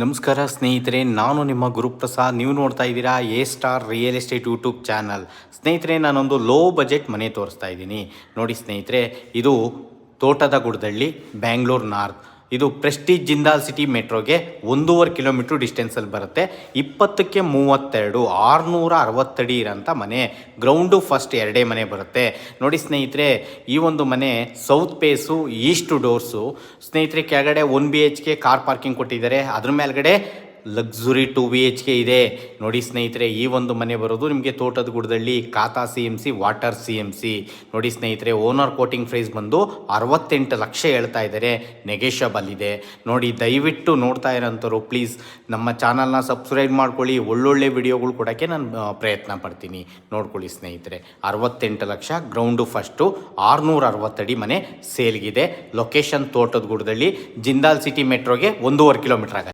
ನಮಸ್ಕಾರ ಸ್ನೇಹಿತರೆ, ನಾನು ನಿಮ್ಮ ಗುರುಪ್ರಸಾದ್. ನೀವು ನೋಡ್ತಾ ಇದ್ದೀರಾ A star real estate YouTube channel. ಸ್ನೇಹಿತರೆ, ನಾನೊಂದು ಲೋ ಬಜೆಟ್ ಮನೆ ತೋರಿಸ್ತಾ ಇದ್ದೀನಿ. ನೋಡಿ ಸ್ನೇಹಿತರೆ, ಇದು ತೋಟದ ಗುಡ್ದಳ್ಳಿ, ಬ್ಯಾಂಗ್ಳೂರು ನಾರ್ತ್. ಇದು ಪ್ರೆಸ್ಟೀಜ್ ಜಿಂದಾಲ್ ಸಿಟಿ ಮೆಟ್ರೋಗೆ 1.5 ಕಿಲೋಮೀಟ್ರ್ ಡಿಸ್ಟೆನ್ಸಲ್ಲಿ ಬರುತ್ತೆ. 20ಕ್ಕೆ 32 660 ಇರೋಂಥ ಮನೆ. ಗ್ರೌಂಡು ಫಸ್ಟ್ 2 ಮನೆ ಬರುತ್ತೆ. ನೋಡಿ ಸ್ನೇಹಿತರೆ, ಈ ಒಂದು ಮನೆ ಸೌತ್ ಫೇಸು, ಈಸ್ಟ್ ಡೋರ್ಸು. ಸ್ನೇಹಿತರೆ, ಕೆಳಗಡೆ 1 BHK ಕಾರ್ ಪಾರ್ಕಿಂಗ್ ಕೊಟ್ಟಿದ್ದಾರೆ. ಅದ್ರ ಮೇಲ್ಗಡೆ ಲಕ್ಸುರಿ 2 BHK ಇದೆ. ನೋಡಿ ಸ್ನೇಹಿತರೆ, ಈ ಒಂದು ಮನೆ ಬರೋದು ನಿಮಗೆ ತೋಟದ ಗುಡ್ದಳ್ಳಿ, ಖಾತಾ CMC, ವಾಟರ್ CMC. ನೋಡಿ ಸ್ನೇಹಿತರೆ, ಓನರ್ ಕೋಟಿಂಗ್ ಪ್ರೈಸ್ ಬಂದು 68 ಲಕ್ಷ ಹೇಳ್ತಾ ಇದ್ದಾರೆ. ನೆಗೆಷಬಲ್ ಇದೆ. ನೋಡಿ, ದಯವಿಟ್ಟು ನೋಡ್ತಾ ಇರೋಂಥವ್ರು ಪ್ಲೀಸ್ ನಮ್ಮ ಚಾನಲ್ನ ಸಬ್ಸ್ಕ್ರೈಬ್ ಮಾಡ್ಕೊಳ್ಳಿ. ಒಳ್ಳೊಳ್ಳೆ ವಿಡಿಯೋಗಳು ಕೊಡೋಕ್ಕೆ ನಾನು ಪ್ರಯತ್ನ ಪಡ್ತೀನಿ. ನೋಡ್ಕೊಳ್ಳಿ ಸ್ನೇಹಿತರೆ, 68 ಲಕ್ಷ, ಗ್ರೌಂಡು ಫಸ್ಟು, 660 ಅಡಿ ಮನೆ ಸೇಲ್ಗಿದೆ. ಲೊಕೇಶನ್ ತೋಟದ ಗುಡ್ದಳ್ಳಿ, ಜಿಂದಾಲ್ ಸಿಟಿ ಮೆಟ್ರೋಗೆ 1.5 ಕಿಲೋಮೀಟ್ರ್ ಆಗುತ್ತೆ.